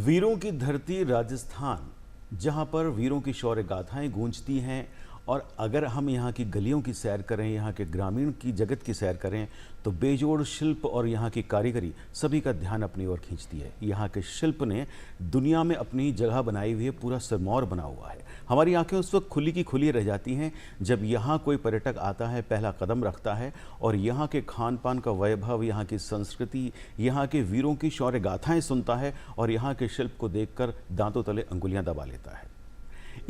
वीरों की धरती राजस्थान, जहां पर वीरों की शौर्य गाथाएं गूंजती हैं, और अगर हम यहाँ की गलियों की सैर करें, यहाँ के ग्रामीण की जगत की सैर करें, तो बेजोड़ शिल्प और यहाँ की कारीगरी सभी का ध्यान अपनी ओर खींचती है। यहाँ के शिल्प ने दुनिया में अपनी जगह बनाई हुई है, पूरा सिरमौर बना हुआ है। हमारी आंखें उस वक्त खुली की खुली रह जाती हैं जब यहाँ कोई पर्यटक आता है, पहला कदम रखता है और यहाँ के खान पान का वैभव, यहाँ की संस्कृति, यहाँ के वीरों की शौर्य गाथाएं सुनता है और यहाँ के शिल्प को देखकर दांतों तले अंगुलियां दबा लेता है।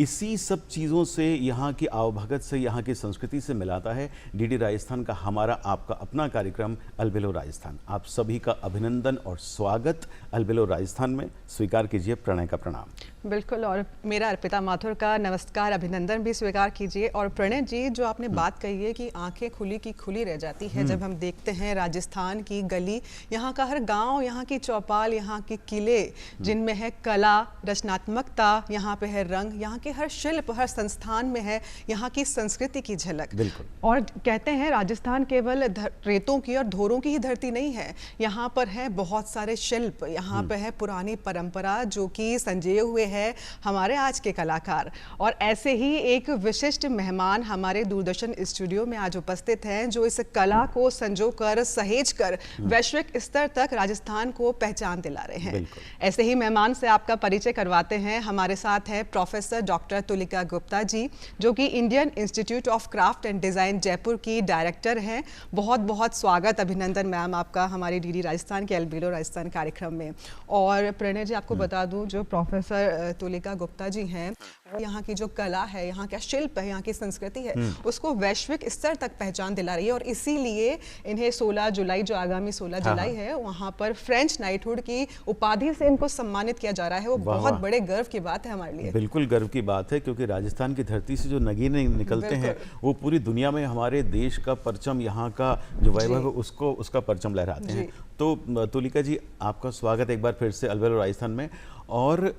इसी सब चीज़ों से, यहाँ की आवभगत से, यहाँ की संस्कृति से मिलाता है डीडी राजस्थान का हमारा आपका अपना कार्यक्रम अलबेलो राजस्थान। आप सभी का अभिनंदन और स्वागत अलबेलो राजस्थान में। स्वीकार कीजिए प्रणय का प्रणाम। बिल्कुल, और मेरा अर्पिता माथुर का नमस्कार, अभिनंदन भी स्वीकार कीजिए। और प्रणय जी, जो आपने बात कही है कि आंखें खुली की खुली रह जाती है जब हम देखते हैं राजस्थान की गली, यहाँ का हर गांव, यहाँ की चौपाल, यहाँ के किले जिनमें है कला, रचनात्मकता, यहाँ पे है रंग, यहाँ के हर शिल्प, हर संस्थान में है यहाँ की संस्कृति की झलक। और कहते हैं राजस्थान केवल रेतों की और धोरों की ही धरती नहीं है, यहाँ पर है बहुत सारे शिल्प, यहाँ पे है पुरानी परंपरा जो कि संजोए हुए है हमारे आज के कलाकार। और ऐसे ही एक विशिष्ट मेहमान हमारे दूरदर्शन स्टूडियो में आज उपस्थित हैं, जो इस कला को संजोकर, सहेजकर वैश्विक स्तर तक राजस्थान को पहचान दिला रहे हैं। ऐसे ही मेहमान से आपका परिचय करवाते हैं। हमारे साथ है प्रोफेसर डॉक्टर तुलिका गुप्ता जी, जो कि Indian institute of craft and design Jaipur की डायरेक्टर हैं। बहुत बहुत स्वागत, अभिनंदन मैम आपका हमारी डीडी राजस्थान के अलबेलो राजस्थान कार्यक्रम में। और प्रणय जी, आपको बता दूं, जो प्रोफेसर तुलिका गुप्ता जी हैं, वो यहाँ की जो कला है, यहाँ का शिल्प है, यहाँ की संस्कृति है, उसको वैश्विक स्तर तक पहचान दिला रही है। और इसीलिए इन्हें 16 जुलाई, जो आगामी 16 जुलाई है, वहाँ पर फ्रेंच नाइटहुड की उपाधि से इनको सम्मानित किया जा रहा है। वो बहुत बड़े गर्व की बात है हमारे लिए। बिल्कुल गर्व की बात है, क्योंकि राजस्थान की धरती से जो नगीने निकलते हैं वो पूरी दुनिया में हमारे देश का परचम, यहाँ का जो वैभव है उसका परचम लहराते हैं। तो तुलिका जी, आपका स्वागत एक बार फिर से अलबेलो राजस्थान में। और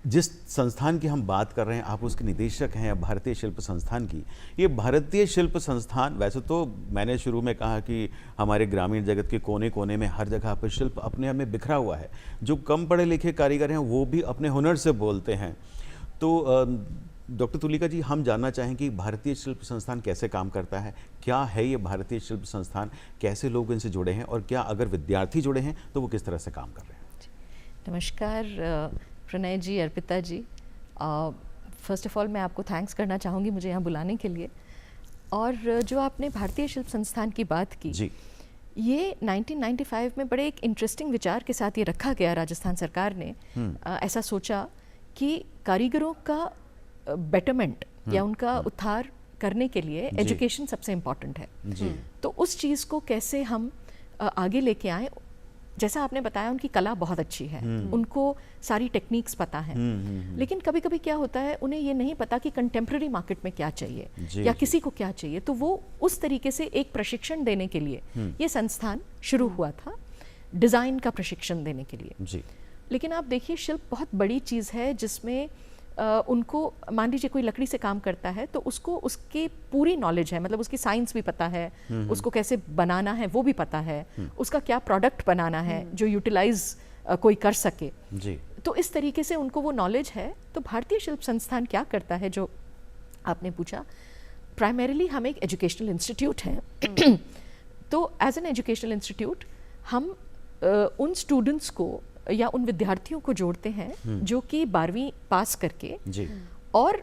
जिस संस्थान की हम बात कर रहे हैं, आप उसके निदेशक हैं, भारतीय शिल्प संस्थान की। ये भारतीय शिल्प संस्थान, वैसे तो मैंने शुरू में कहा कि हमारे ग्रामीण जगत के कोने कोने में हर जगह पर शिल्प अपने आप में बिखरा हुआ है। जो कम पढ़े लिखे कारीगर हैं वो भी अपने हुनर से बोलते हैं। तो डॉक्टर तुलिका जी, हम जानना चाहें कि भारतीय शिल्प संस्थान कैसे काम करता है, क्या है ये भारतीय शिल्प संस्थान, कैसे लोग इनसे जुड़े हैं, और क्या अगर विद्यार्थी जुड़े हैं तो वो किस तरह से काम कर रहे हैं। नमस्कार प्रणय जी, अर्पिता जी। फर्स्ट ऑफ ऑल मैं आपको थैंक्स करना चाहूँगी मुझे यहाँ बुलाने के लिए। और जो आपने भारतीय शिल्प संस्थान की बात की जी, ये 1995 में बड़े एक इंटरेस्टिंग विचार के साथ ये रखा गया। राजस्थान सरकार ने ऐसा सोचा कि कारीगरों का बेटरमेंट या उनका उत्थान करने के लिए एजुकेशन सबसे इम्पॉर्टेंट है। तो उस चीज़ को कैसे हम आगे लेके आएँ। जैसा आपने बताया, उनकी कला बहुत अच्छी है, उनको सारी टेक्निक्स पता है, लेकिन कभी कभी क्या होता है, उन्हें ये नहीं पता कि कंटेम्प्रेरी मार्केट में क्या चाहिए या किसी को क्या चाहिए। तो वो उस तरीके से एक प्रशिक्षण देने के लिए ये संस्थान शुरू हुआ था, डिज़ाइन का प्रशिक्षण देने के लिए। लेकिन आप देखिए, शिल्प बहुत बड़ी चीज़ है, जिसमें उनको, मान लीजिए कोई लकड़ी से काम करता है तो उसको उसकी पूरी नॉलेज है, मतलब उसकी साइंस भी पता है, उसको कैसे बनाना है वो भी पता है, उसका क्या प्रोडक्ट बनाना है जो यूटिलाइज कोई कर सके जी। तो इस तरीके से उनको वो नॉलेज है। तो भारतीय शिल्प संस्थान क्या करता है, जो आपने पूछा, प्राइमरीली हम एक एजुकेशनल इंस्टीट्यूट हैं। तो एज एन एजुकेशनल इंस्टीट्यूट हम उन स्टूडेंट्स को या उन विद्यार्थियों को जोड़ते हैं जो कि 12वीं पास करके जी। और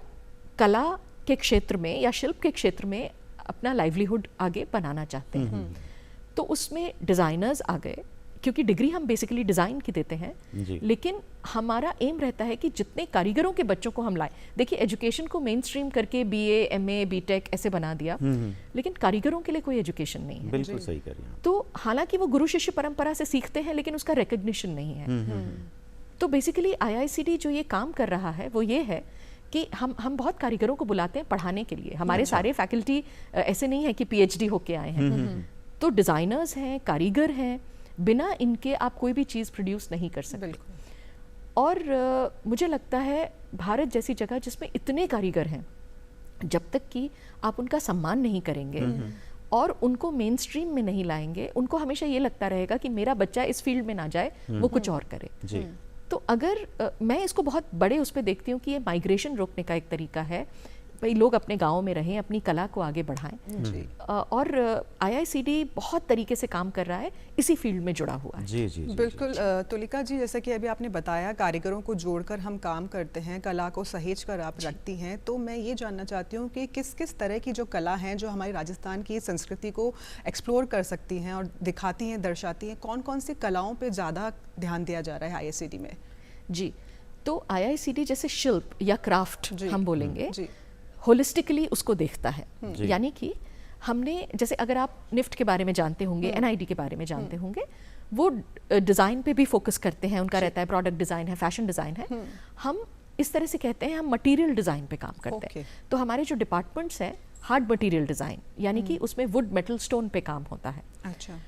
कला के क्षेत्र में या शिल्प के क्षेत्र में अपना लाइवलीहुड आगे बनाना चाहते हैं। तो उसमें डिज़ाइनर्स आ गए, क्योंकि डिग्री हम बेसिकली डिज़ाइन की देते हैं, लेकिन हमारा एम रहता है कि जितने कारीगरों के बच्चों को हम लाएं। देखिए, एजुकेशन को मेन स्ट्रीम करके BA, MA, BTech ऐसे बना दिया, लेकिन कारीगरों के लिए कोई एजुकेशन नहीं है। बिल्कुल सही कह रही हैं। तो हालांकि वो गुरु शिष्य परंपरा से सीखते हैं, लेकिन उसका रिकग्निशन नहीं है। तो बेसिकली IICD जो ये काम कर रहा है वो ये है कि हम बहुत कारीगरों को बुलाते हैं पढ़ाने के लिए। हमारे सारे फैकल्टी ऐसे नहीं है कि PhD होके आए हैं। तो डिज़ाइनर्स हैं, कारीगर हैं, बिना इनके आप कोई भी चीज़ प्रोड्यूस नहीं कर सकते। और मुझे लगता है भारत जैसी जगह जिसमें इतने कारीगर हैं, जब तक कि आप उनका सम्मान नहीं करेंगे और उनको मेन स्ट्रीम में नहीं लाएंगे, उनको हमेशा ये लगता रहेगा कि मेरा बच्चा इस फील्ड में ना जाए, वो कुछ और करे। तो अगर मैं इसको बहुत बड़े उस पर देखती हूँ कि ये माइग्रेशन रोकने का एक तरीका है, भाई लोग अपने गाँव में रहें, अपनी कला को आगे बढ़ाएं। और IICD बहुत तरीके से काम कर रहा है, इसी फील्ड में जुड़ा हुआ है। जी जी, बिल्कुल। तुलिका जी, जैसा कि अभी आपने बताया कारीगरों को जोड़कर हम काम करते हैं, कला को सहेज कर आप रखती हैं, तो मैं ये जानना चाहती हूँ कि किस किस तरह की जो कला हैं जो हमारी राजस्थान की संस्कृति को एक्सप्लोर कर सकती हैं और दिखाती हैं, दर्शाती हैं, कौन कौन सी कलाओं पर ज़्यादा ध्यान दिया जा रहा है IICD में? जी, तो IICD जैसे शिल्प या क्राफ्ट हम बोलेंगे, होलिस्टिकली उसको देखता है। यानी कि हमने, जैसे अगर आप निफ्ट के बारे में जानते होंगे, NID के बारे में जानते होंगे, वो डिज़ाइन पे भी फोकस करते हैं, उनका रहता है प्रोडक्ट डिज़ाइन है, फैशन डिज़ाइन है। हम इस तरह से कहते हैं हम मटेरियल डिज़ाइन पे काम करते हैं। तो हमारे जो डिपार्टमेंट्स हैं, हार्ड मटेरियल डिज़ाइन, यानी कि उसमें वुड, मेटल, स्टोन पे काम होता है। अच्छा।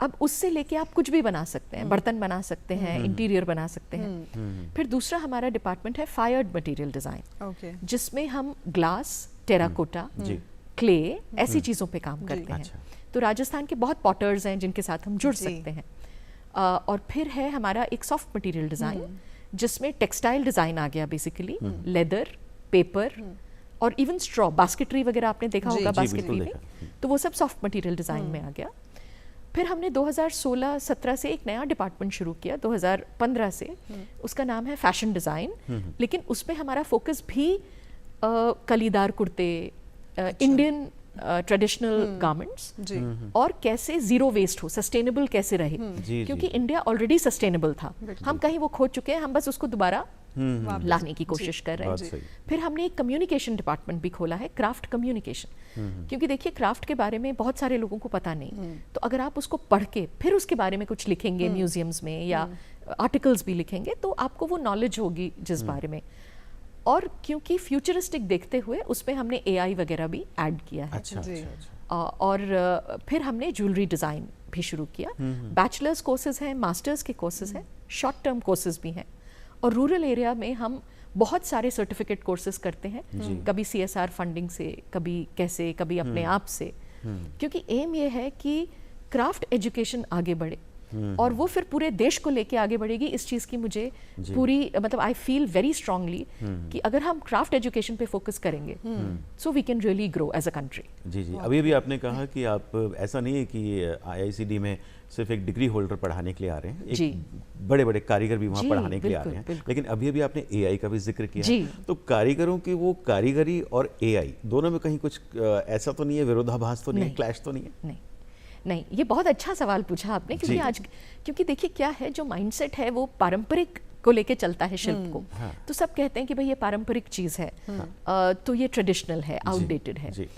अब उससे लेके आप कुछ भी बना सकते हैं, बर्तन बना सकते हैं, इंटीरियर बना सकते हैं। फिर दूसरा हमारा डिपार्टमेंट है फायर्ड मटेरियल डिज़ाइन, जिसमें हम ग्लास, टेराकोटा, क्ले, ऐसी चीज़ों पे काम करते हैं। तो राजस्थान के बहुत पॉटर्स हैं जिनके साथ हम जुड़ सकते हैं। और फिर है हमारा एक सॉफ्ट मटेरियल डिज़ाइन, जिसमें टेक्सटाइल डिज़ाइन आ गया, बेसिकली लेदर, पेपर और इवन स्ट्रॉ, बास्केटरी वगैरह आपने देखा होगा बास्केटरी में, तो वो सब सॉफ्ट मटेरियल डिज़ाइन में आ गया। फिर हमने 2016-17 से एक नया डिपार्टमेंट शुरू किया, 2015 से, उसका नाम है फैशन डिज़ाइन। लेकिन उसमें हमारा फोकस भी कलीदार कुर्ते, इंडियन ट्रेडिशनल गारमेंट्स, और कैसे ज़ीरो वेस्ट हो, सस्टेनेबल कैसे रहे, क्योंकि इंडिया ऑलरेडी सस्टेनेबल था, हम कहीं वो खो चुके हैं, हम बस उसको दोबारा लाने की कोशिश कर रहे हैं। फिर हमने एक कम्युनिकेशन डिपार्टमेंट भी खोला है, क्राफ्ट कम्युनिकेशन, क्योंकि देखिए क्राफ्ट के बारे में बहुत सारे लोगों को पता नहीं, तो अगर आप उसको पढ़ के फिर उसके बारे में कुछ लिखेंगे म्यूजियम्स में या आर्टिकल्स भी लिखेंगे, तो आपको वो नॉलेज होगी जिस बारे में। और क्योंकि फ्यूचरिस्टिक देखते हुए उसमें हमने AI वगैरह भी ऐड किया है। और फिर हमने ज्वेलरी डिज़ाइन भी शुरू किया। बैचलर्स कोर्सेज हैं, मास्टर्स के कोर्सेज हैं, शॉर्ट टर्म कोर्सेज भी हैं, और रूरल एरिया में हम बहुत सारे सर्टिफिकेट कोर्सेज करते हैं, कभी CSR फंडिंग से, कभी कैसे, कभी अपने आप से, क्योंकि एम ये है कि क्राफ्ट एजुकेशन आगे बढ़े और वो फिर पूरे देश को लेके आगे बढ़ेगी। इस चीज़ की मुझे पूरी, मतलब आई फील वेरी स्ट्रांगली कि अगर हम क्राफ्ट एजुकेशन पे फोकस करेंगे, so we can really grow as a country. जी जी, अभी अभी आपने कहा कि आप, ऐसा नहीं है कि IICD में सिर्फ एक डिग्री होल्डर पढ़ाने के लिए आ रहे हैं, एक बड़े बड़े कारीगर भी वहाँ पढ़ाने के लिए आ रहे हैं, लेकिन अभी अभी आपने AI का भी जिक्र किया है, तो कारीगरों की वो कारीगरी और AI दोनों में कहीं कुछ ऐसा तो नहीं है, विरोधाभास तो नहीं है, क्लैश तो नहीं है? नहीं, ये बहुत अच्छा सवाल पूछा आपने, क्योंकि आज, क्योंकि देखिए क्या है, जो माइंडसेट है वो पारंपरिक को लेके चलता है शिल्प को। तो सब कहते हैं कि भाई ये पारंपरिक चीज़ है, तो ये ट्रेडिशनल है, आउटडेटेड है।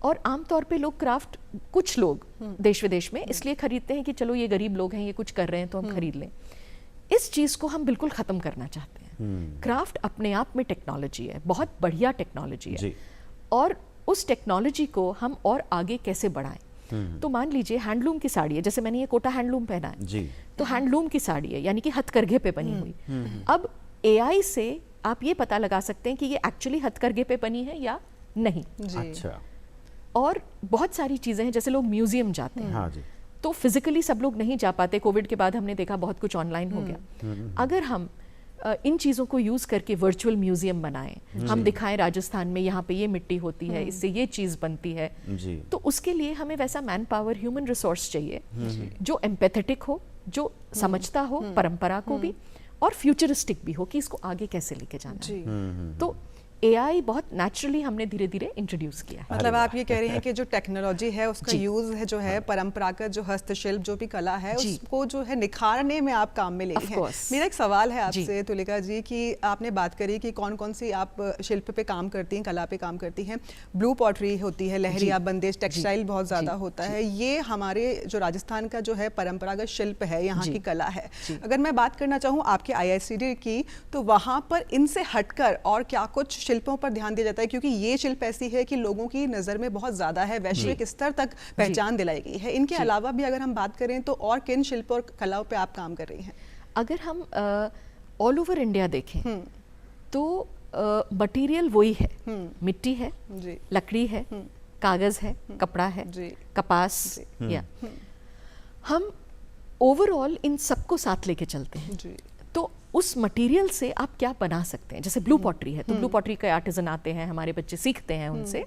और आमतौर पे लोग क्राफ्ट, कुछ लोग देश विदेश में इसलिए खरीदते हैं कि चलो ये गरीब लोग हैं, ये कुछ कर रहे हैं तो हम खरीद लें। इस चीज़ को हम बिल्कुल ख़त्म करना चाहते हैं। क्राफ्ट अपने आप में टेक्नोलॉजी है, बहुत बढ़िया टेक्नोलॉजी है, और उस टेक्नोलॉजी को हम और आगे कैसे बढ़ाएं। तो मान लीजिए हैंडलूम की साड़ी है, जैसे मैंने ये कोटा हैंडलूम पहना है जी, तो हैंडलूम की साड़ी है, यानी कि हथकरघे पे बनी हुई। अब AI से आप ये पता लगा सकते हैं कि ये एक्चुअली हथकरघे पे बनी है या नहीं। अच्छा। और बहुत सारी चीज़ें हैं, जैसे लोग म्यूजियम जाते हैं, हाँ जी, तो फिजिकली सब लोग नहीं जा पाते, कोविड के बाद हमने देखा बहुत कुछ ऑनलाइन हो गया। अगर हम इन चीज़ों को यूज़ करके वर्चुअल म्यूजियम बनाएं, हम दिखाएं राजस्थान में यहाँ पे ये मिट्टी होती है, इससे ये चीज़ बनती है, तो उसके लिए हमें वैसा मैन पावर, ह्यूमन रिसोर्स चाहिए जो एम्पैथेटिक हो, जो समझता हो परंपरा को भी, और फ्यूचरिस्टिक भी हो कि इसको आगे कैसे लेके जाना है। तो AI बहुत नेचुरली हमने धीरे धीरे इंट्रोड्यूस किया है। मतलब आप ये कह रहे हैं कि जो टेक्नोलॉजी है उसका यूज है, जो है परंपरागत जो हस्तशिल्प जो भी कला है उसको जो है निखारने में आप काम में ले रही हैं। मेरा एक सवाल है आपसे तुलिका जी कि आपने बात करी कि कौन कौन सी आप शिल्प पे काम करती हैं, कला पे काम करती हैं। ब्लू पॉटरी होती है, लहरिया बंदेज, टेक्सटाइल बहुत ज़्यादा होता है। ये हमारे जो राजस्थान का जो है परंपरागत शिल्प है, यहाँ की कला है। अगर मैं बात करना चाहूँ आपके IICD की, तो वहाँ पर इनसे हटकर और क्या कुछ शिल्पों पर ध्यान दिया जाता है, क्योंकि ये शिल्प ऐसी है कि लोगों की नज़र में बहुत ज़्यादा है, वैश्विक स्तर तक पहचान दिलाई गई है। इनके अलावा भी अगर हम बात करें तो और किन शिल्प और कलाओं पे आप काम कर रही हैं? अगर हम ऑल ओवर इंडिया देखें तो मटेरियल वही है, मिट्टी है, लकड़ी है, कागज़ है, कपड़ा है, कपास, या हम ओवरऑल इन सबको साथ लेके चलते हैं। तो उस मटेरियल से आप क्या बना सकते हैं। जैसे ब्लू पॉटरी है तो ब्लू पॉटरी के आर्टिजन आते हैं, हमारे बच्चे सीखते हैं उनसे,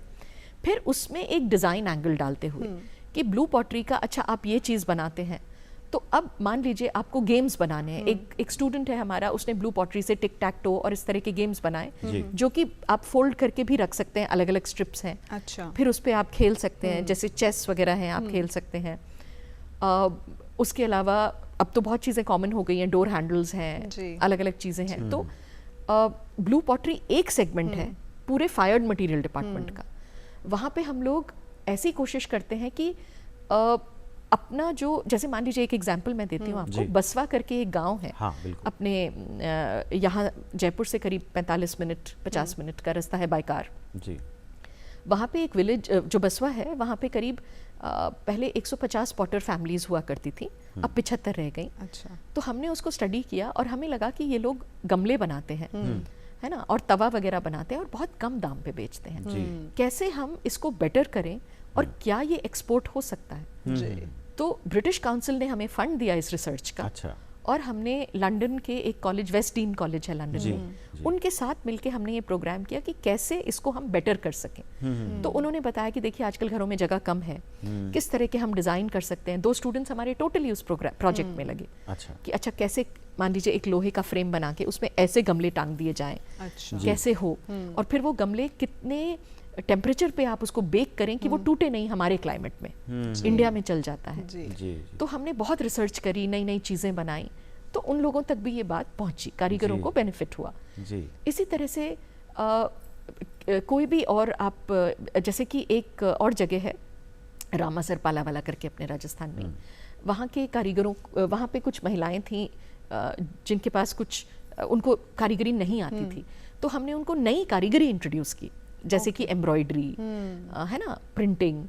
फिर उसमें एक डिज़ाइन एंगल डालते हुए कि ब्लू पॉटरी का अच्छा आप ये चीज़ बनाते हैं, तो अब मान लीजिए आपको गेम्स बनाने हैं। एक स्टूडेंट है हमारा, उसने ब्लू पॉटरी से टिक टैक टो और इस तरह के गेम्स बनाए जो कि आप फोल्ड करके भी रख सकते हैं, अलग अलग स्ट्रिप्स हैं। अच्छा, फिर फिर उस पर आप खेल सकते हैं, जैसे चेस वगैरह हैं आप खेल सकते हैं। उसके अलावा अब तो बहुत चीज़ें कॉमन हो गई हैं, डोर हैंडल्स हैं, अलग अलग चीज़ें हैं। तो ब्लू पॉटरी एक सेगमेंट है पूरे फायर्ड मटेरियल डिपार्टमेंट का। वहाँ पे हम लोग ऐसी कोशिश करते हैं कि अपना जो, जैसे मान लीजिए एक एग्जांपल मैं देती हूँ आपको, बसवा करके एक गांव है, हाँ, अपने यहाँ जयपुर से करीब 45 मिनट 50 मिनट का रास्ता है बाय कार जी। वहाँ पे एक विलेज जो बसवा है, वहाँ पे करीब पहले 150 पॉटर फैमिलीज हुआ करती थी, अब 75 रह गई। अच्छा, तो हमने उसको स्टडी किया और हमें लगा कि ये लोग गमले बनाते हैं, है ना, और तवा वगैरह बनाते हैं और बहुत कम दाम पे बेचते हैं। कैसे हम इसको बेटर करें और क्या ये एक्सपोर्ट हो सकता है। तो ब्रिटिश काउंसिल ने हमें फंड दिया इस रिसर्च का। अच्छा। और हमने लंदन के एक कॉलेज, वेस्ट डीन कॉलेज है लंदन में, उनके साथ मिलके हमने ये प्रोग्राम किया कि कैसे इसको हम बेटर कर सकें। तो उन्होंने बताया कि देखिए आजकल घरों में जगह कम है, किस तरह के हम डिज़ाइन कर सकते हैं। 2 स्टूडेंट्स हमारे टोटली उस प्रोजेक्ट में लगे। अच्छा। कि अच्छा कैसे, मान लीजिए एक लोहे का फ्रेम बना के उसमें ऐसे गमले टांग दिए जाएं, अच्छा, कैसे हो, और फिर वो गमले कितने टेम्परेचर पे आप उसको बेक करें कि वो टूटे नहीं। हमारे क्लाइमेट में इंडिया में चल जाता है। जी। तो हमने बहुत रिसर्च करी, नई नई चीज़ें बनाई, तो उन लोगों तक भी ये बात पहुंची, कारीगरों को बेनिफिट हुआ जी। इसी तरह से कोई भी और आप, जैसे कि एक और जगह है रामासर पालावाला करके अपने राजस्थान में, वहाँ के कारीगरों, वहाँ पे कुछ महिलाएं थीं जिनके पास कुछ, उनको कारीगरी नहीं आती थी, तो हमने उनको नई कारीगरी इंट्रोड्यूस की, जैसे कि एम्ब्रॉयडरी, है ना, प्रिंटिंग।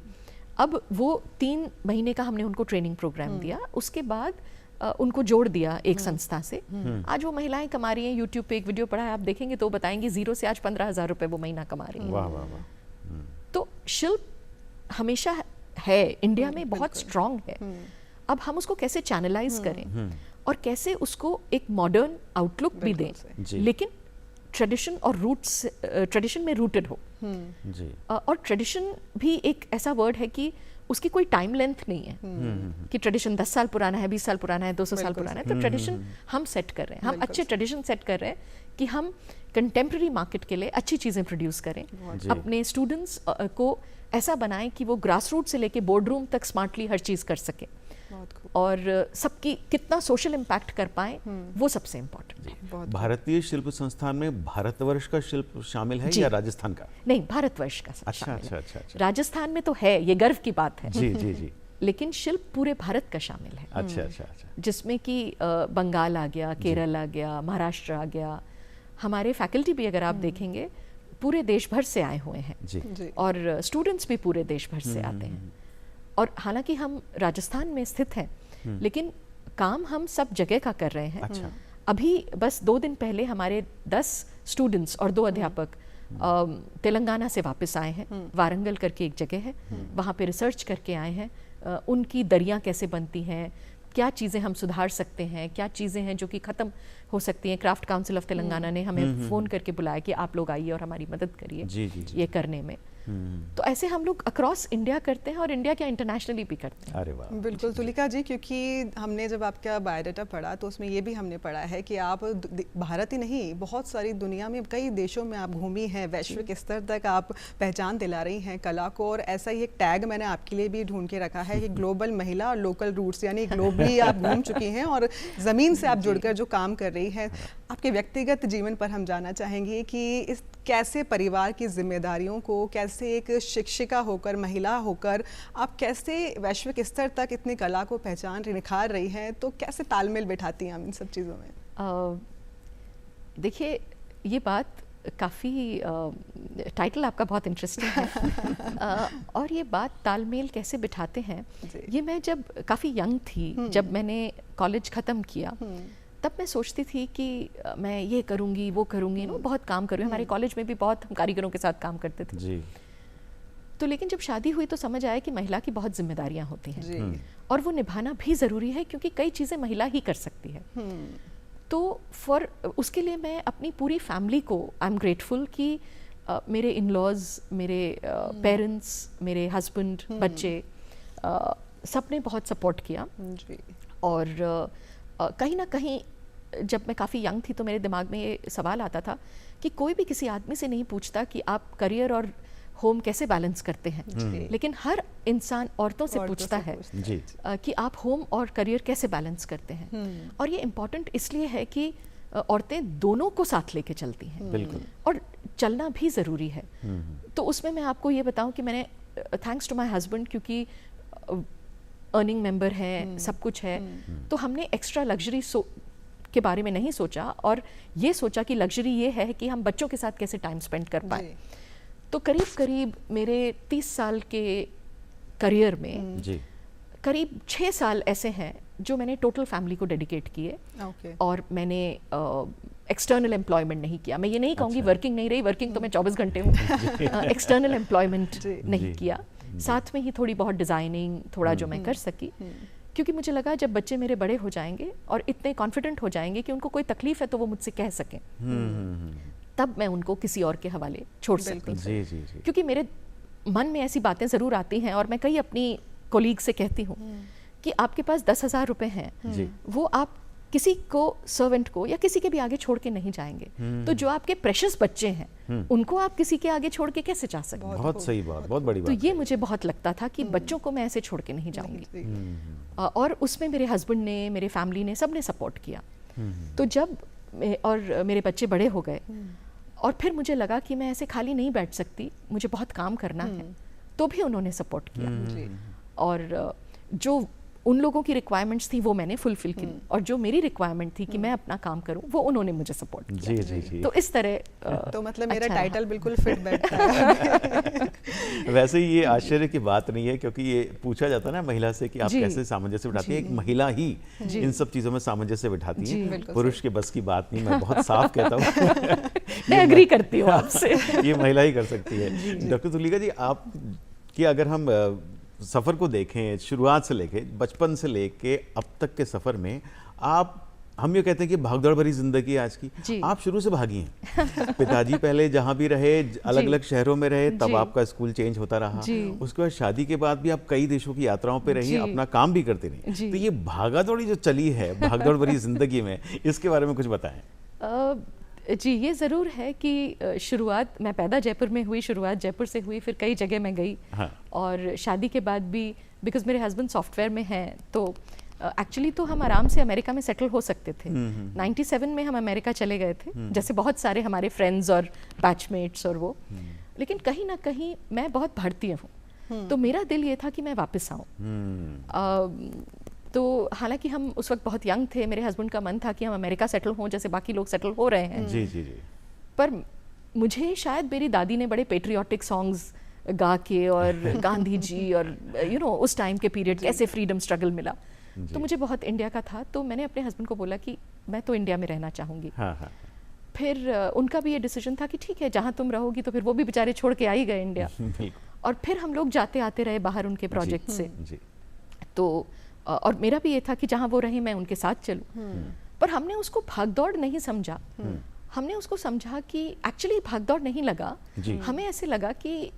अब वो 3 महीने का हमने उनको ट्रेनिंग प्रोग्राम दिया, उसके बाद उनको जोड़ दिया एक संस्था से। आज वो महिलाएं कमा रही हैं, यूट्यूब पे एक वीडियो पड़ा है, आप देखेंगे तो बताएंगे 0 से आज 15,000 रुपए वो महीना कमा रही हैं। वाह वाह वाह। तो शिल्प हमेशा है, इंडिया में बहुत स्ट्रांग है। अब हम उसको कैसे चैनलाइज करें और कैसे उसको एक मॉडर्न आउटलुक भी दें, लेकिन ट्रेडिशन और रूट्स, ट्रेडिशन में रूटेड हो जी। और ट्रेडिशन भी एक ऐसा वर्ड है कि उसकी कोई टाइम लेंथ नहीं है कि ट्रेडिशन 10 साल पुराना है, 20 साल पुराना है, 200 साल पुराना है। तो ट्रेडिशन हम सेट कर रहे हैं, हम अच्छे ट्रेडिशन सेट कर रहे हैं कि हम कंटेम्प्रेरी मार्केट के लिए अच्छी चीज़ें प्रोड्यूस करें, अपने स्टूडेंट्स को ऐसा बनाएं कि वो ग्रास रूट से लेके बोर्ड रूम तक स्मार्टली हर चीज़ कर सके और सबकी कितना सोशल इम्पैक्ट कर पाए, वो सबसे इम्पोर्टेंट है। भारतीय शिल्प संस्थान में भारतवर्ष का शिल्प शामिल है या राजस्थान का? नहीं, भारतवर्ष का अच्छा, शामिल अच्छा, है। अच्छा, अच्छा। राजस्थान में तो है, ये गर्व की बात है। जी जी जी। लेकिन शिल्प पूरे भारत का शामिल है। अच्छा अच्छा अच्छा। जिसमें कि बंगाल आ गया, केरल आ गया, महाराष्ट्र आ गया। हमारे फैकल्टी भी अगर आप देखेंगे पूरे देश भर से आए हुए हैं जी। और स्टूडेंट्स भी पूरे देश भर से आते हैं। और हालांकि हम राजस्थान में स्थित हैं, लेकिन काम हम सब जगह का कर रहे हैं। अच्छा। अभी बस 2 दिन पहले हमारे 10 स्टूडेंट्स और 2 अध्यापक तेलंगाना से वापस आए हैं। वारंगल करके एक जगह है, वहाँ पे रिसर्च करके आए हैं। उनकी दरियाँ कैसे बनती हैं, क्या चीज़ें हम सुधार सकते हैं, क्या चीज़ें हैं जो कि ख़त्म हो सकती हैं। क्राफ्ट काउंसिल ऑफ तेलंगाना ने हमें फ़ोन करके बुलाया कि आप लोग आइए और हमारी मदद करिए ये करने में। तो ऐसे हम लोग अक्रॉस इंडिया करते हैं और इंडिया क्या इंटरनेशनली भी करते हैं। अरे वाह, बिल्कुल तुलिका जी, क्योंकि हमने जब आपका बायोडाटा पढ़ा तो उसमें ये भी हमने पढ़ा है कि आप भारत ही नहीं, बहुत सारी दुनिया में कई देशों में आप घूमी हैं, वैश्विक स्तर तक आप पहचान दिला रही हैं कला को। और ऐसा ही एक टैग मैंने आपके लिए भी ढूंढ के रखा है कि ग्लोबल महिला और लोकल रूट्स, यानी ग्लोबली आप घूम चुकी हैं और ज़मीन से आप जुड़कर जो काम कर रही हैं। आपके व्यक्तिगत जीवन पर हम जानना चाहेंगे कि इस कैसे परिवार की जिम्मेदारियों को, कैसे एक शिक्षिका होकर, महिला होकर आप कैसे वैश्विक स्तर तक इतनी कला को पहचान निखार रही हैं, तो कैसे तालमेल बैठाती हैं हम इन सब चीज़ों में? देखिए, ये बात काफ़ी, टाइटल आपका बहुत इंटरेस्टिंग है और ये बात तालमेल कैसे बिठाते हैं, ये मैं जब काफ़ी यंग थी, जब मैंने कॉलेज ख़त्म किया, तब मैं सोचती थी कि मैं ये करूँगी, वो करूँगी, बहुत काम करूँगी। हमारे कॉलेज में भी बहुत हम कारीगरों के साथ काम करते थे जी। तो लेकिन जब शादी हुई तो समझ आया कि महिला की बहुत जिम्मेदारियां होती हैं और वो निभाना भी ज़रूरी है, क्योंकि कई चीज़ें महिला ही कर सकती है। तो उसके लिए मैं अपनी पूरी फैमिली को आई एम ग्रेटफुल कि मेरे इन लॉज, मेरे पेरेंट्स, मेरे हस्बैंड, बच्चे सब ने बहुत सपोर्ट किया जी। और कहीं ना कहीं जब मैं काफ़ी यंग थी तो मेरे दिमाग में ये सवाल आता था कि कोई भी किसी आदमी से नहीं पूछता कि आप करियर और होम कैसे बैलेंस करते हैं, लेकिन हर इंसान औरतों से पूछता है कि आप होम और करियर कैसे बैलेंस करते हैं। और ये इम्पॉर्टेंट इसलिए है कि औरतें दोनों को साथ लेके चलती हैं, बिल्कुल, और चलना भी ज़रूरी है। तो उसमें मैं आपको ये बताऊं कि मैंने थैंक्स टू माय हस्बैंड, क्योंकि अर्निंग मेंबर है, सब कुछ है, तो हमने एक्स्ट्रा लग्जरी के बारे में नहीं सोचा, और ये सोचा कि लग्जरी ये है कि हम बच्चों के साथ कैसे टाइम स्पेंड कर पाए। तो करीब करीब मेरे 30 साल के करियर में जी। करीब 6 साल ऐसे हैं जो मैंने टोटल फैमिली को डेडिकेट किए, और मैंने एक्सटर्नल एम्प्लॉयमेंट नहीं किया। मैं ये नहीं कहूँगी वर्किंग नहीं रही, वर्किंग तो मैं 24 घंटे हूँ, एक्सटर्नल एम्प्लॉयमेंट नहीं किया। साथ में ही थोड़ी बहुत डिज़ाइनिंग, थोड़ा जो मैं कर सकी, क्योंकि मुझे लगा जब बच्चे मेरे बड़े हो जाएंगे और इतने कॉन्फिडेंट हो जाएंगे कि उनको कोई तकलीफ है तो वो मुझसे कह सकें, तब मैं उनको किसी और के हवाले छोड़ सकती हूँ। क्योंकि मेरे मन में ऐसी बातें ज़रूर आती हैं, और मैं कई अपनी कोलीग से कहती हूँ कि आपके पास 10,000 रुपए हैं, वो आप किसी को, सर्वेंट को या किसी के भी आगे छोड़ के नहीं जाएंगे, तो जो आपके प्रेशियस बच्चे हैं उनको आप किसी के आगे छोड़ के कैसे जा सकते हैं? बहुत सही बात, बहुत बड़ी बात। तो ये मुझे बहुत लगता था कि बच्चों को मैं ऐसे छोड़ के नहीं जाऊंगी, और उसमें मेरे हस्बैंड ने, मेरे फैमिली ने, सब ने सपोर्ट किया। तो जब और मेरे बच्चे बड़े हो गए और फिर मुझे लगा कि मैं ऐसे खाली नहीं बैठ सकती, मुझे बहुत काम करना है, तो भी उन्होंने सपोर्ट किया। और जो उन लोगों की रिक्वायरमेंट्स थी वो मैंने फुलफिल की, और जो मेरी रिक्वायरमेंट थी कि मैं अपना काम करूं वो उन्होंने मुझे सपोर्ट किया। जी। तो इस तरह तो मतलब मेरा टाइटल बिल्कुल फिट बैठता है। वैसे ये आश्चर्य की बात नहीं है, क्योंकि ये पूछा जाता है ना महिला से कि आप कैसे सामंजस्य बिठाती है। एक महिला ही इन सब चीज़ों में सामंजस्य बिठाती है, पुरुष के बस की बात नहीं। मैं बहुत साफ कहता हूँ, मैं एग्री करती हूँ आपसे, ये महिला ही कर सकती है। डॉक्टर तुलिका जी, आप कि अगर हम सफ़र को देखें, शुरुआत से लेके, बचपन से लेके अब तक के सफ़र में, आप, हम ये कहते हैं कि भागदौड़ भरी जिंदगी आज की, आप शुरू से भागी हैं। पिताजी पहले जहाँ भी रहे, अलग अलग शहरों में रहे, तब आपका स्कूल चेंज होता रहा, उसके बाद शादी के बाद भी आप कई देशों की यात्राओं पे रही, अपना काम भी करते रही। तो ये भागादौड़ी जो चली है भागदौड़ भरी जिंदगी में, इसके बारे में कुछ बताएं। जी, ये ज़रूर है कि शुरुआत, मैं पैदा जयपुर में हुई, शुरुआत जयपुर से हुई, फिर कई जगह मैं गई। हाँ। और शादी के बाद भी, बिकॉज मेरे हस्बैंड सॉफ्टवेयर में हैं, तो एक्चुअली तो हम आराम से अमेरिका में सेटल हो सकते थे। 97 में हम अमेरिका चले गए थे, जैसे बहुत सारे हमारे फ्रेंड्स और बैचमेट्स और वो, लेकिन कहीं ना कहीं मैं बहुत भारतीय हूँ, तो मेरा दिल ये था कि मैं वापस आऊँ। तो हालांकि हम उस वक्त बहुत यंग थे, मेरे हस्बैंड का मन था कि हम अमेरिका सेटल हों जैसे बाकी लोग सेटल हो रहे हैं। जी। पर मुझे शायद मेरी दादी ने बड़े पेट्रियाटिक सॉन्ग्स गा के, और गांधी जी, और उस टाइम के पीरियड कैसे फ्रीडम स्ट्रगल मिला, तो मुझे बहुत इंडिया का था। तो मैंने अपने हस्बैंड को बोला कि मैं तो इंडिया में रहना चाहूँगी। हाँ। फिर उनका भी ये डिसीजन था कि ठीक है, जहाँ तुम रहोगी, तो फिर वो भी बेचारे छोड़ के आ ही गए इंडिया। और फिर हम लोग जाते आते रहे बाहर उनके प्रोजेक्ट से। तो और मेरा भी ये था कि जहाँ वो रहे मैं उनके साथ चलूँ। पर हमने उसको भागदौड़ नहीं समझा, हमने उसको समझा कि एक्चुअली भागदौड़ नहीं लगा, हमें ऐसे लगा कि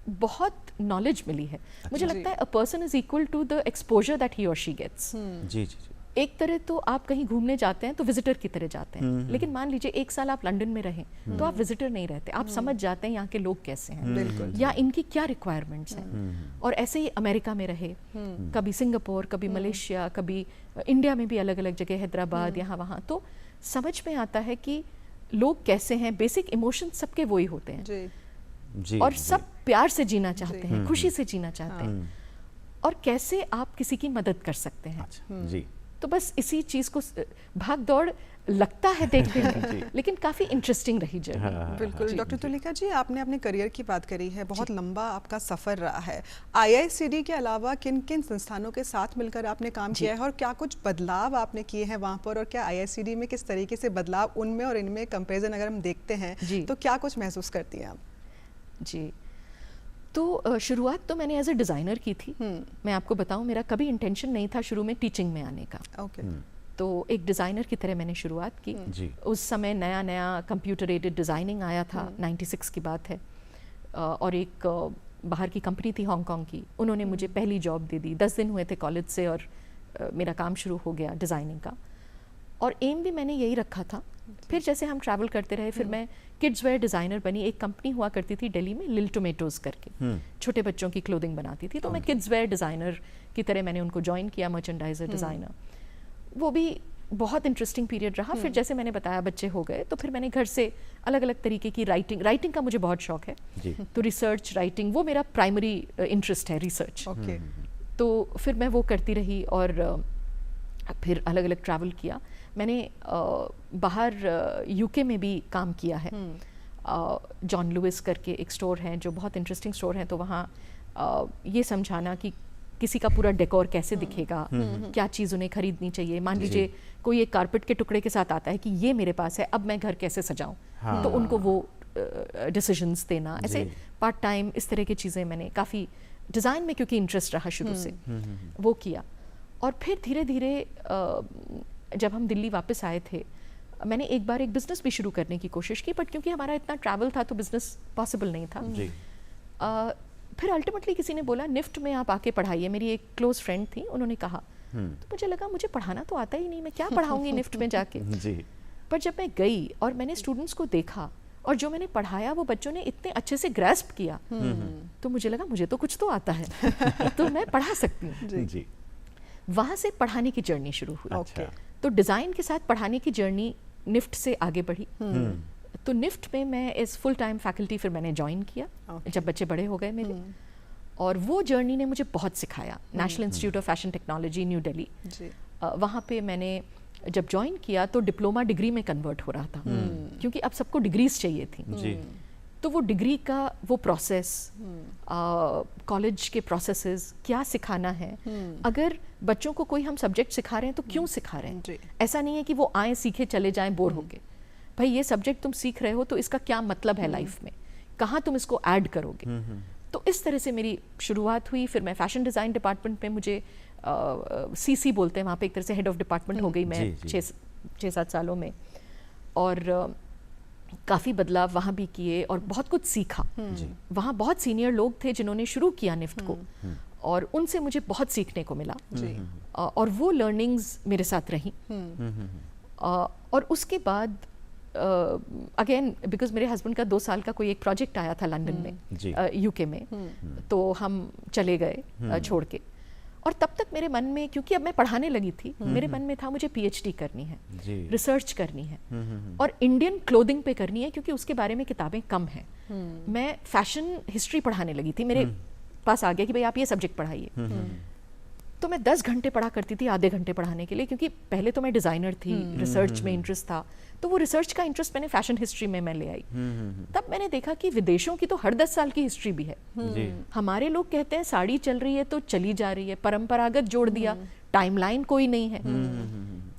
बहुत नॉलेज मिली है। मुझे लगता है a person is equal to the exposure that he और शी गेट्स। जी। एक तरह तो आप कहीं घूमने जाते हैं तो विजिटर की तरह जाते हैं, लेकिन मान लीजिए 1 साल आप लंदन में रहें तो आप विजिटर नहीं रहते, आप समझ जाते हैं यहाँ के लोग कैसे हैं या इनकी क्या रिक्वायरमेंट्स हैं। और ऐसे ही अमेरिका में रहे, कभी सिंगापुर, कभी मलेशिया, कभी इंडिया में भी अलग अलग जगह, हैदराबाद, यहाँ वहाँ, तो समझ में आता है कि लोग कैसे हैं। बेसिक इमोशन सबके वही होते हैं और सब प्यार से जीना चाहते हैं, खुशी से जीना चाहते हैं, और कैसे आप किसी की मदद कर सकते हैं। जी। तो बस इसी चीज को, भाग दौड़ लगता है देखने में, लेकिन काफी इंटरेस्टिंग रही जर्नी। बिल्कुल। डॉक्टर तुलिका जी, आपने अपने करियर की बात करी है, बहुत लंबा आपका सफर रहा है। IICD के अलावा किन किन संस्थानों के साथ मिलकर आपने काम किया है, और क्या कुछ बदलाव आपने किए हैं वहाँ पर, और क्या IICD में किस तरीके से बदलाव उनमें और इनमें कंपेरिजन अगर हम देखते हैं तो क्या कुछ महसूस करती हैं आप? जी, तो शुरुआत तो मैंने एज ए डिज़ाइनर की थी। मैं आपको बताऊं, मेरा कभी इंटेंशन नहीं था शुरू में टीचिंग में आने का। तो एक डिज़ाइनर की तरह मैंने शुरुआत की जी। उस समय नया नया कंप्यूटर एडेड डिज़ाइनिंग आया था, 96 की बात है। और एक बाहर की कंपनी थी हांगकांग की, उन्होंने मुझे पहली जॉब दे दी। 10 दिन हुए थे कॉलेज से और मेरा काम शुरू हो गया डिज़ाइनिंग का। और एम भी मैंने यही रखा था। फिर जैसे हम ट्रैवल करते रहे, फिर मैं किड्स वेयर डिज़ाइनर बनी। एक कंपनी हुआ करती थी दिल्ली में, लिल टोमेटोज़ करके, छोटे बच्चों की क्लोथिंग बनाती थी। तो मैं किड्स वेयर डिज़ाइनर की तरह मैंने उनको ज्वाइन किया, मर्चेंडाइजर डिज़ाइनर। वो भी बहुत इंटरेस्टिंग पीरियड रहा। फिर जैसे मैंने बताया बच्चे हो गए, तो फिर मैंने घर से अलग अलग तरीके की राइटिंग का मुझे बहुत शौक है जी। तो रिसर्च राइटिंग वो मेरा प्राइमरी इंटरेस्ट है, रिसर्च। तो फिर मैं वो करती रही और फिर अलग अलग ट्रैवल किया। मैंने बाहर यूके में भी काम किया है। जॉन लुइस करके एक स्टोर है जो बहुत इंटरेस्टिंग स्टोर है। तो वहाँ ये समझाना कि किसी का पूरा डेकोर कैसे दिखेगा, क्या चीज़ उन्हें खरीदनी चाहिए। मान लीजिए कोई एक कारपेट के टुकड़े के साथ आता है कि ये मेरे पास है, अब मैं घर कैसे सजाऊं। तो उनको वो डिसीजंस देना, ऐसे पार्ट टाइम इस तरह की चीज़ें मैंने काफ़ी डिज़ाइन में, क्योंकि इंटरेस्ट रहा शुरू से, वो किया। और फिर धीरे धीरे जब हम दिल्ली वापस आए थे, मैंने एक बार एक बिज़नेस भी शुरू करने की कोशिश की, बट क्योंकि हमारा इतना ट्रैवल था तो बिज़नेस पॉसिबल नहीं था। फिर अल्टीमेटली किसी ने बोला निफ्ट में आप आके पढ़ाइए। मेरी एक क्लोज फ्रेंड थी, उन्होंने कहा। तो मुझे लगा मुझे पढ़ाना तो आता ही नहीं, मैं क्या पढ़ाऊंगी निफ्ट में जाके। पर जब मैं गई और मैंने स्टूडेंट्स को देखा और जो मैंने पढ़ाया वो बच्चों ने इतने अच्छे से ग्रैस्प किया, तो मुझे लगा मुझे तो कुछ तो आता है तो मैं पढ़ा सकती हूँ। वहाँ से पढ़ाने की जर्नी शुरू हुई। तो डिज़ाइन के साथ पढ़ाने की जर्नी निफ्ट से आगे बढ़ी। तो निफ्ट में मैं एज फुल टाइम फैकल्टी फिर मैंने ज्वाइन किया जब बच्चे बड़े हो गए मेरे। और वो जर्नी ने मुझे बहुत सिखाया। National institute of fashion technology new Delhi, वहाँ पे मैंने जब ज्वाइन किया तो डिप्लोमा डिग्री में कन्वर्ट हो रहा था, क्योंकि अब सबको डिग्रीज चाहिए थी। तो वो डिग्री का वो प्रोसेस, कॉलेज के प्रोसेसेस, क्या सिखाना है, अगर बच्चों को कोई हम सब्जेक्ट सिखा रहे हैं तो क्यों सिखा रहे हैं। ऐसा नहीं है कि वो आए सीखे चले जाएं बोर होके। भाई ये सब्जेक्ट तुम सीख रहे हो तो इसका क्या मतलब है लाइफ में, कहाँ तुम इसको ऐड करोगे। तो इस तरह से मेरी शुरुआत हुई। फिर मैं फैशन डिज़ाइन डिपार्टमेंट में, मुझे सीसी बोलते हैं वहाँ पे, एक तरह से हेड ऑफ डिपार्टमेंट हो गई मैं 6-7 सालों में। और काफ़ी बदलाव वहाँ भी किए और बहुत कुछ सीखा। वहाँ बहुत सीनियर लोग थे जिन्होंने शुरू किया निफ्ट को, और उनसे मुझे बहुत सीखने को मिला। और वो लर्निंग्स मेरे साथ रही। और उसके बाद अगेन बिकॉज मेरे हस्बैंड का 2 साल का कोई एक प्रोजेक्ट आया था लंदन में, यूके में, तो हम चले गए छोड़ के। और तब तक मेरे मन में, क्योंकि अब मैं पढ़ाने लगी थी, मेरे मन में था मुझे पीएचडी करनी है, रिसर्च करनी है, और इंडियन क्लोथिंग पे करनी है, क्योंकि उसके बारे में किताबें कम हैं। मैं फैशन हिस्ट्री पढ़ाने लगी थी, मेरे पास आ गया कि भाई आप ये सब्जेक्ट पढ़ाइए। तो मैं 10 घंटे पढ़ा करती थी आधे घंटे पढ़ाने के लिए, क्योंकि पहले तो मैं डिज़ाइनर थी, रिसर्च में इंटरेस्ट था। तो वो रिसर्च का इंटरेस्ट मैंने फैशन हिस्ट्री में मैं ले आई। तब मैंने देखा कि विदेशों की तो हर 10 साल की हिस्ट्री भी है। हमारे लोग कहते हैं साड़ी चल रही है तो चली जा रही है, परंपरागत जोड़ दिया, टाइमलाइन कोई नहीं है,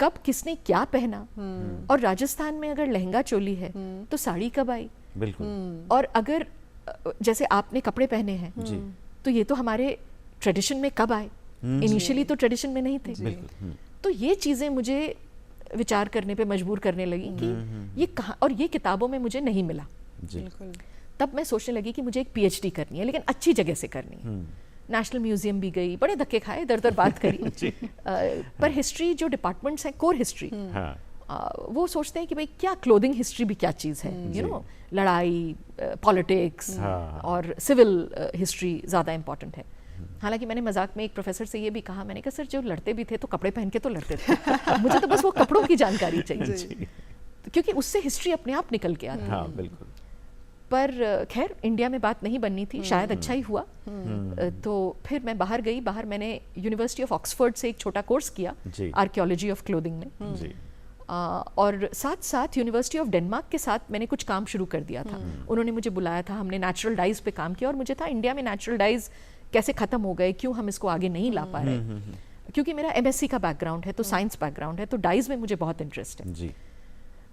कब किसने क्या पहना। और राजस्थान में अगर लहंगा चोली है तो साड़ी कब आई। बिल्कुल। और अगर जैसे आपने कपड़े पहने हैं तो ये तो हमारे ट्रेडिशन में कब आए, इनिशियली तो ट्रेडिशन में नहीं थे। तो ये चीज़ें मुझे विचार करने पे मजबूर करने लगी कि ये कहाँ, और ये किताबों में मुझे नहीं मिला। तब मैं सोचने लगी कि मुझे एक पीएचडी करनी है, लेकिन अच्छी जगह से करनी है। नेशनल म्यूजियम भी गई, बड़े धक्के खाए, दर दर बात करी। पर हिस्ट्री जो डिपार्टमेंट्स हैं, कोर हिस्ट्री, वो सोचते हैं कि भाई क्या क्लोथिंग हिस्ट्री भी क्या चीज़ है, यू नो, लड़ाई, पॉलिटिक्स और सिविल हिस्ट्री ज़्यादा इम्पॉर्टेंट है। हालांकि मैंने मजाक में एक प्रोफेसर से ये भी कहा, मैंने कहा सर जो लड़ते भी थे तो कपड़े पहन के तो लड़ते थे, मुझे तो बस वो कपड़ों की जानकारी चाहिए, क्योंकि उससे हिस्ट्री अपने आप निकल के आती है। बिल्कुल। पर खैर इंडिया में बात नहीं बननी थी, शायद अच्छा ही हुआ। तो फिर मैं बाहर गई। बाहर मैंने यूनिवर्सिटी ऑफ ऑक्सफोर्ड से एक छोटा कोर्स किया आर्कियोलॉजी ऑफ क्लोथिंग में, और साथ साथ यूनिवर्सिटी ऑफ डेनमार्क के साथ मैंने कुछ काम शुरू कर दिया था। उन्होंने मुझे बुलाया था, हमने नेचुरल डाइज पे काम किया, और मुझे था इंडिया में नेचुरल डाइज कैसे ख़त्म हो गए, क्यों हम इसको आगे नहीं ला पा रहे। क्योंकि मेरा एमएससी का बैकग्राउंड है, तो साइंस बैकग्राउंड है, तो डाइज में मुझे बहुत इंटरेस्ट है जी।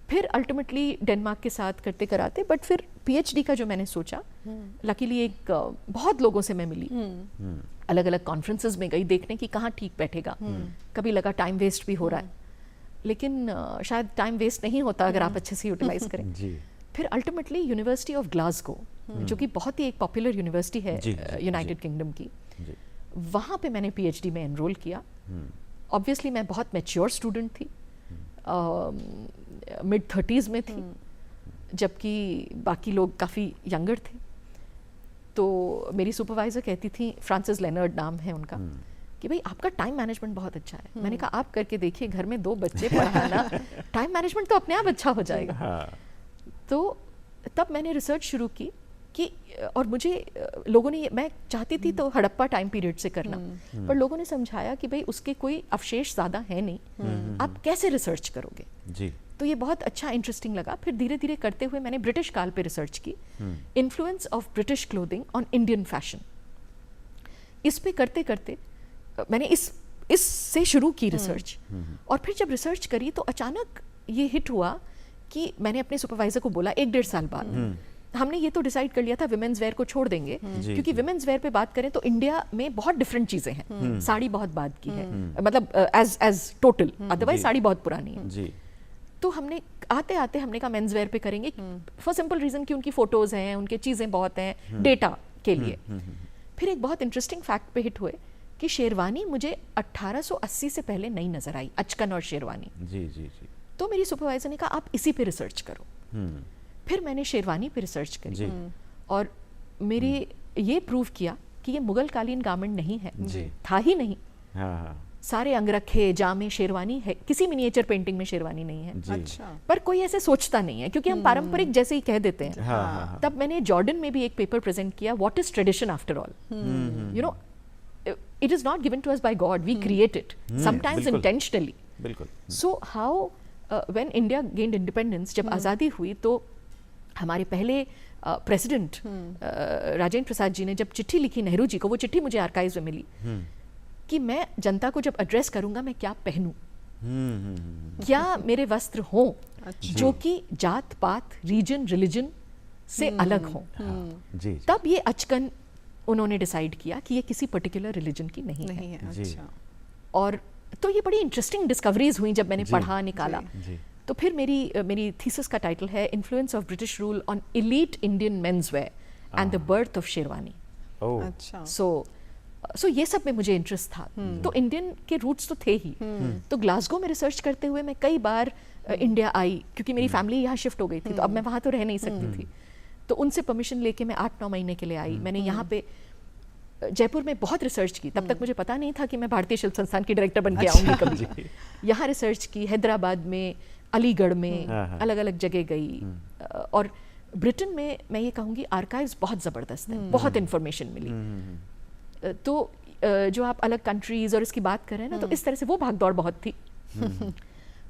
फिर अल्टीमेटली डेनमार्क के साथ करते कराते, बट फिर पीएचडी का जो मैंने सोचा, लकीली एक बहुत लोगों से मैं मिली, अलग अलग कॉन्फ्रेंसेस में गई देखने की कहाँ ठीक बैठेगा। कभी लगा टाइम वेस्ट भी हो रहा है, लेकिन शायद टाइम वेस्ट नहीं होता अगर आप अच्छे से यूटिलाइज करें। जी। फिर अल्टीमेटली यूनिवर्सिटी ऑफ ग्लासगो, जो कि बहुत ही एक पॉपुलर यूनिवर्सिटी है यूनाइटेड किंगडम की, वहाँ पे मैंने पीएचडी में एनरोल किया। ऑब्वियसली मैं बहुत मैच्योर स्टूडेंट थी, मिड 30s में थी, जबकि बाकी लोग काफ़ी यंगर थे। तो मेरी सुपरवाइज़र कहती थी, फ्रांसिस लेनर्ड नाम है उनका, कि भाई आपका टाइम मैनेजमेंट बहुत अच्छा है। मैंने कहा आप करके देखिए, घर में 2 बच्चे पढ़ाना, टाइम मैनेजमेंट तो अपने आप अच्छा हो जाएगा। तो तब मैंने रिसर्च शुरू की कि, और मुझे लोगों ने, मैं चाहती थी तो हड़प्पा टाइम पीरियड से करना, पर लोगों ने समझाया कि भाई उसके कोई अवशेष ज़्यादा है नहीं, आप कैसे रिसर्च करोगे जी। तो ये बहुत अच्छा इंटरेस्टिंग लगा। फिर धीरे धीरे करते हुए मैंने ब्रिटिश काल पे रिसर्च की, influence of British clothing on Indian fashion. इस पे करते करते मैंने इससे शुरू की रिसर्च, और फिर जब रिसर्च करी तो अचानक ये हिट हुआ कि मैंने अपने सुपरवाइजर को बोला 1-1.5 साल बाद, हमने ये तो डिसाइड कर लिया था विमेंस वेयर को छोड़ देंगे, क्योंकि विमेंस वेयर पे बात करें तो इंडिया में बहुत डिफरेंट चीजें हैं। साड़ी बहुत बाद की है, मतलब एज टोटल, अदरवाइज साड़ी बहुत पुरानी है जी। तो हमने आते आते हमने कहा मेंस वेयर पे करेंगे, फॉर सिंपल रीजन कि उनकी फोटोज हैं, उनके चीजें बहुत हैं डेटा के लिए। फिर एक बहुत इंटरेस्टिंग फैक्ट पे हिट हुए कि शेरवानी मुझे 1880 से पहले नहीं नजर आई, अचकन और शेरवानी जी जी जी। तो मेरी सुपरवाइजर ने कहा आप इसी पे रिसर्च करो। फिर मैंने शेरवानी पे रिसर्च करी, और मेरे ये प्रूव किया कि ये मुगल कालीन गारमेंट नहीं है, था ही नहीं। सारे अंगरखे, जामे शेरवानी है, किसी मिनिएचर पेंटिंग में शेरवानी नहीं है। अच्छा। पर कोई ऐसे सोचता नहीं है, क्योंकि हम पारंपरिक जैसे ही कह देते हैं। तब मैंने जॉर्डन में भी एक पेपर प्रेजेंट किया, what is tradition after all, you know, it is not given to us by God, we create it, sometimes intentionally. बिल्कुल। So how when India gained independence, जब आज़ादी हुई तो हमारे पहले प्रेसिडेंट राजेंद्र प्रसाद जी ने जब चिट्ठी लिखी नेहरू जी को, वो चिट्ठी मुझे आर्काइव्स में मिली कि मैं जनता को जब एड्रेस करूंगा मैं क्या पहनूं, क्या मेरे वस्त्र हों जो कि जात पात, रीजन, रिलीजन से अलग हों। तब ये अचकन उन्होंने डिसाइड किया कि ये किसी पर्टिकुलर रिलीजन की नहीं है। अच्छा। और तो ये बड़ी इंटरेस्टिंग डिस्कवरीज हुई जब मैंने पढ़ा, निकाला। तो फिर मेरी थीसिस का टाइटल है influence of British rule on elite Indian men's wear and the birth of sherwani. अच्छा। सो ये सब में मुझे इंटरेस्ट था। तो इंडियन के रूट्स तो थे ही। तो ग्लासगो में रिसर्च करते हुए मैं कई बार इंडिया आई, क्योंकि मेरी फैमिली यहाँ शिफ्ट हो गई थी, तो अब मैं वहाँ तो रह नहीं सकती थी। तो उनसे परमिशन लेके मैं 8-9 महीने के लिए आई। मैंने यहाँ पे जयपुर में बहुत रिसर्च की। तब तक मुझे पता नहीं था कि मैं भारतीय शिल्प संस्थान की डायरेक्टर बन के आऊँगी कभी। यहाँ रिसर्च की, हैदराबाद में, अलीगढ़ में, अलग अलग जगह गई। और ब्रिटेन में मैं ये कहूँगी आर्काइव्स बहुत ज़बरदस्त है, बहुत इन्फॉर्मेशन मिली। तो जो आप अलग कंट्रीज और इसकी बात कर रहे हैं ना, तो इस तरह से वो भाग दौड़ बहुत थी।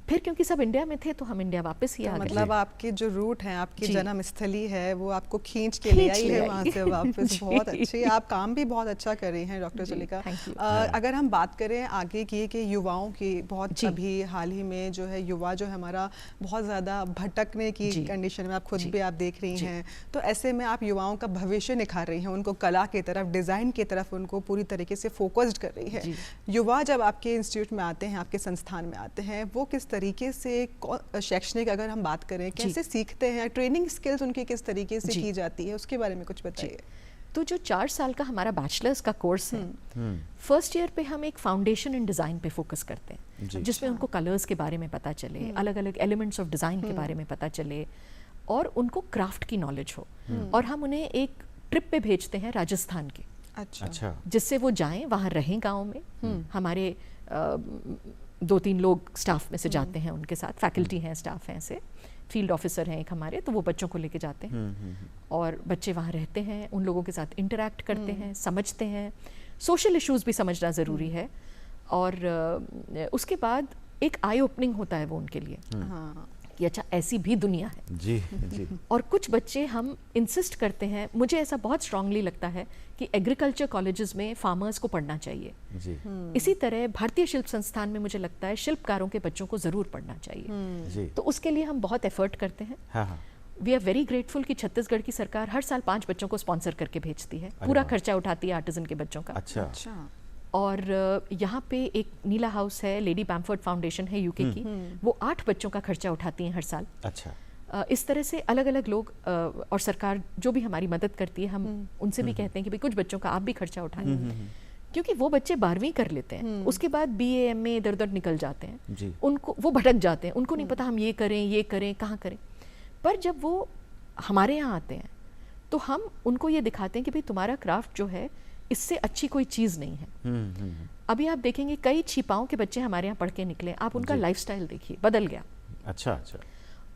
फिर क्योंकि सब इंडिया में थे तो हम इंडिया वापस ही आ गए। मतलब आपके जो रूट हैं, आपकी जन्म स्थली है, वो आपको खींच के ले आई है वहाँ से वापस। बहुत अच्छी, आप काम भी बहुत अच्छा कर रही हैं डॉक्टर सुलेखा। अगर हम बात करें आगे की कि युवाओं की, बहुत अभी हाल ही में जो है युवा जो है हमारा बहुत ज़्यादा भटकने की कंडीशन में, आप खुद भी आप देख रही हैं। तो ऐसे में आप युवाओं का भविष्य निखार रही हैं, उनको कला की तरफ, डिज़ाइन की तरफ उनको पूरी तरीके से फोकस्ड कर रही है। युवा जब आपके इंस्टीट्यूट में आते हैं, आपके संस्थान में आते हैं, वो किस तरीके से शैक्षणिक अगर हम बात करें कैसे सीखते हैं, ट्रेनिंग स्किल्स उनकी किस तरीके से की जाती है, उसके बारे में कुछ बताइए। तो जो 4 साल का हमारा बैचलर्स का कोर्स है, फर्स्ट ईयर पे हम एक फाउंडेशन इन डिज़ाइन पे फोकस करते हैं, जिसमें उनको कलर्स के बारे में पता चले, अलग अलग एलिमेंट्स ऑफ डिज़ाइन के बारे में पता चले, और उनको क्राफ्ट की नॉलेज हो। और हम उन्हें एक ट्रिप पे भेजते हैं राजस्थान के, अच्छा, जिससे वो जाएं, वहाँ रहें गाँव में। हमारे 2-3 लोग स्टाफ में से जाते हैं उनके साथ, फैकल्टी हैं, स्टाफ हैं, ऐसे फील्ड ऑफिसर हैं एक हमारे, तो वो बच्चों को लेके जाते हैं और बच्चे वहाँ रहते हैं, उन लोगों के साथ इंटरैक्ट करते हैं, समझते हैं। सोशल इश्यूज भी समझना ज़रूरी है। और उसके बाद एक आई ओपनिंग होता है वो उनके लिए कि अच्छा ऐसी भी दुनिया है। जी जी। और कुछ बच्चे हम इंसिस्ट करते हैं, मुझे ऐसा बहुत स्ट्रांगली लगता है कि एग्रीकल्चर कॉलेजेस में फार्मर्स को पढ़ना चाहिए जी। इसी तरह भारतीय शिल्प संस्थान में मुझे लगता है शिल्पकारों के बच्चों को ज़रूर पढ़ना चाहिए जी। तो उसके लिए हम बहुत एफर्ट करते हैं। वी आर वेरी ग्रेटफुल कि छत्तीसगढ़ की सरकार हर साल 5 बच्चों को स्पॉन्सर करके भेजती है, पूरा खर्चा उठाती है आर्टिजन के बच्चों का। अच्छा। और यहाँ पे एक नीला हाउस है, लेडी बैम्फोर्ड फाउंडेशन है यूके की, वो 8 बच्चों का खर्चा उठाती हैं हर साल। अच्छा। इस तरह से अलग अलग लोग और सरकार जो भी हमारी मदद करती है, हम उनसे भी कहते हैं कि भाई कुछ बच्चों का आप भी खर्चा उठाएं, क्योंकि वो बच्चे 12वीं कर लेते हैं, उसके बाद BA MA इधर उधर निकल जाते हैं, उनको वो भटक जाते हैं, उनको नहीं पता हम ये करें कहाँ करें। पर जब वो हमारे यहाँ आते हैं तो हम उनको ये दिखाते हैं कि भाई तुम्हारा क्राफ्ट जो है इससे अच्छी कोई चीज़ नहीं है। अभी आप देखेंगे कई छिपाओं के बच्चे हमारे यहाँ पढ़ के निकले, आप उनका लाइफस्टाइल देखिए, बदल गया। अच्छा।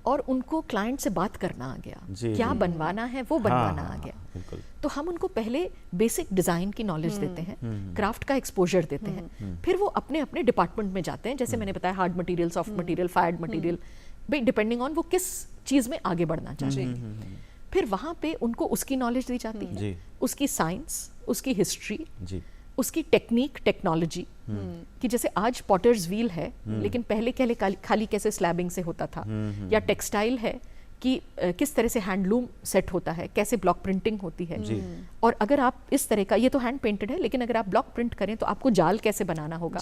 और उनको क्लाइंट से बात करना आ गया, क्या बनवाना है वो बनवाना आ गया। तो हम उनको पहले बेसिक डिज़ाइन की नॉलेज देते हैं, क्राफ्ट का एक्सपोजर देते हैं, फिर वो अपने अपने डिपार्टमेंट में जाते हैं, जैसे मैंने बताया hard material, soft material, fired material, भाई डिपेंडिंग ऑन वो किस चीज़ में आगे बढ़ना चाहते हैं। फिर वहाँ पे उनको उसकी नॉलेज दी जाती है, उसकी साइंस, उसकी हिस्ट्री, उसकी टेक्निक, टेक्नोलॉजी, कि जैसे आज पॉटर्स व्हील है, लेकिन पहले खाली कैसे स्लैबिंग से होता था, या टेक्सटाइल है कि किस तरह से हैंडलूम सेट होता है, कैसे ब्लॉक प्रिंटिंग होती है। और अगर आप इस तरह का, ये तो हैंड पेंटेड है, लेकिन अगर आप ब्लॉक प्रिंट करें तो आपको जाल कैसे बनाना होगा,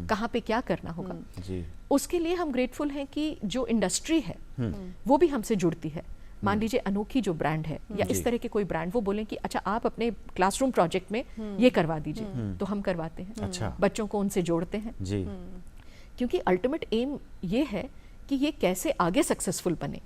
कहाँ पे क्या करना होगा। उसके लिए हम ग्रेटफुल हैं कि जो इंडस्ट्री है वो भी हमसे जुड़ती है। मान लीजिए अनोखी जो ब्रांड है या इस तरह के कोई ब्रांड, वो बोलें कि अच्छा आप अपने क्लासरूम प्रोजेक्ट में ये करवा दीजिए, तो हम करवाते हैं। अच्छा। बच्चों को उनसे जोड़ते हैं जी। क्योंकि अल्टीमेट एम ये है कि ये कैसे आगे सक्सेसफुल बने,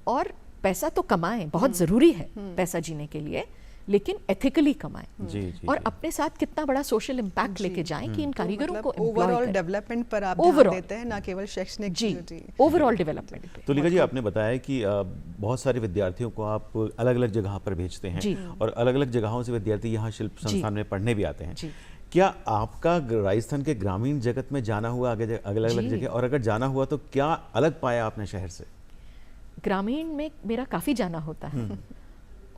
और पैसा तो कमाएं, बहुत ज़रूरी है पैसा जीने के लिए, लेकिन एथिकली कमाएं, और अपने साथ कितना बड़ा सोशल इम्पैक्ट लेके जाएं कि इन कारीगरों को ओवरऑल डेवलपमेंट पर आप ध्यान देते हैं, ना केवल शैक्षणिक जी, ओवरऑल डेवलपमेंट पे। तो लीला जी, आपने बताया कि बहुत सारे विद्यार्थियों को आप अलग अलग जगह पर भेजते हैं, और अलग अलग जगहों से विद्यार्थी यहाँ शिल्प संस्थान में पढ़ने भी आते हैं। क्या आपका राजस्थान के ग्रामीण जगत में जाना हुआ अलग अलग जगह, और अगर जाना हुआ तो क्या अलग पाया आपने शहर से? ग्रामीण में मेरा काफ़ी जाना होता है,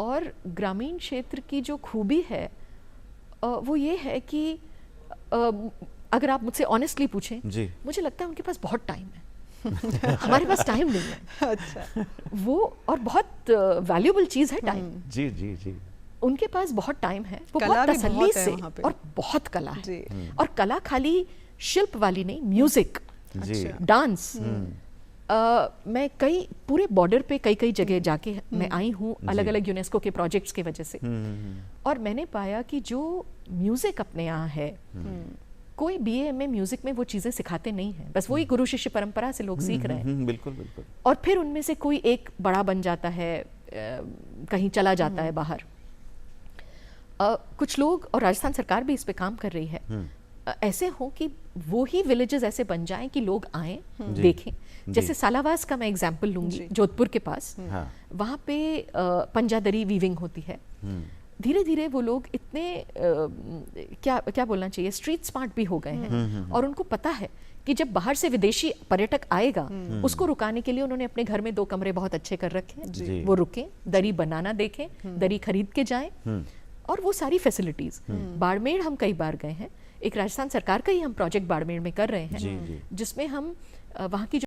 और ग्रामीण क्षेत्र की जो खूबी है वो ये है कि अगर आप मुझसे ऑनेस्टली पूछें, मुझे लगता है उनके पास बहुत टाइम है हमारे पास टाइम नहीं है। अच्छा। वो और बहुत वैल्यूएबल चीज़ है टाइम। जी जी जी। उनके पास बहुत टाइम है, वो बहुत तसल्ली से, और बहुत कला है, और कला खाली शिल्प वाली नहीं, म्यूजिक, डांस। मैं कई पूरे बॉर्डर पे कई जगह जाके मैं आई हूँ, अलग अलग यूनेस्को के प्रोजेक्ट्स की वजह से, और मैंने पाया कि जो म्यूजिक अपने यहाँ है, कोई BA MA म्यूजिक में वो चीज़ें सिखाते नहीं हैं, बस वही गुरु शिष्य परंपरा से लोग सीख रहे हैं। बिल्कुल बिल्कुल। और फिर उनमें से कोई एक बड़ा बन जाता है, कहीं चला जाता है बाहर। कुछ लोग, और राजस्थान सरकार भी इस पे काम कर रही है, ऐसे हो कि वो ही विलेजेस ऐसे बन जाएं कि लोग आएं, देखें। जैसे सालावास का मैं एग्जांपल लूंगी, जोधपुर के पास, वहाँ पे पंजादरी वीविंग होती है। धीरे धीरे वो लोग इतने क्या बोलना चाहिए, स्ट्रीट स्मार्ट भी हो गए हैं, और उनको पता है कि जब बाहर से विदेशी पर्यटक आएगा, उसको रुकाने के लिए उन्होंने अपने घर में 2 कमरे बहुत अच्छे कर रखे हैं, वो रुकें, दरी बनाना देखें, दरी खरीद के जाएं, और वो सारी फैसिलिटीज। बाड़मेर हम कई बार गए हैं, एक राजस्थान सरकार का ही हम प्रोजेक्ट बाड़मेर में कर रहे हैं, जिसमें हम वहाँ की